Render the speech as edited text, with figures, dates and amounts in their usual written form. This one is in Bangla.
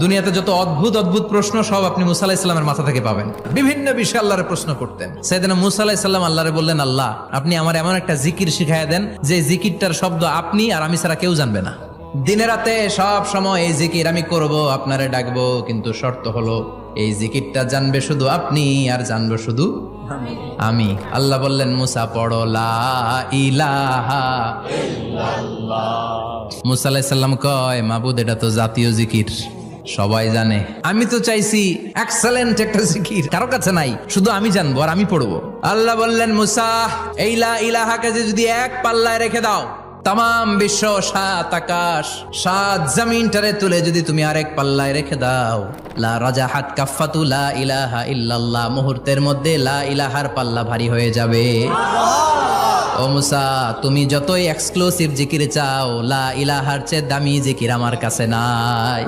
দুনিয়াতে যত অদ্ভুত অদ্ভুত প্রশ্ন সব আপনি মুসা আলাইহিস সালামের মাথা থেকে পাবেন। বিভিন্ন বিষয়ে আল্লাহরে প্রশ্ন করতেন। সাইয়েদনা মুসা আলাইহিস সালাম আল্লাহরে বললেন, আল্লাহ আপনি আমার এমন একটা জিকির শিখাইয়া দেন যে জিকিরটার শব্দ আপনি আর আমি ছাড়া কেউ জানবে না। দিনে রাতে সব সময় এই জিকির আমি করব, আপনারে ডাকবো, কিন্তু শর্ত হলো এই জিকিরটা জানবে শুধু আপনি আর জানবো শুধু আমি। আল্লাহ বললেন, মুসা পড়ো লা ইলাহা ইল্লাল্লাহ। মুসা আলাইহিস সালাম কয়, মাবুদ এটা তো জাতীয় জিকির, সবাই জানে। আমি তো চাইছি এক্সেলেন্ট একটা জিকির, কারো কাছে নাই, শুধু আমি জানবো আর আমি পড়বো। আল্লাহ বললেন, মুসা এই লা ইলাহাকে যদি এক পাল্লায় রেখে দাও, তাম বিশ্ব, 7 আকাশ 7 জমিনটারে তুলে যদি তুমি আরেক পাল্লায় রেখে দাও, লা রাজাহাত কাফাতু লা ইলাহা ইল্লাল্লাহ, মুহূর্তের মধ্যে লা ইলাহার পাল্লা ভারী হয়ে যাবে। ও মুসা, তুমি যতই এক্সক্লুসিভ জিকির চাও, লা ইলাহার চেয়ে দামি জিকির আমার কাছে নাই।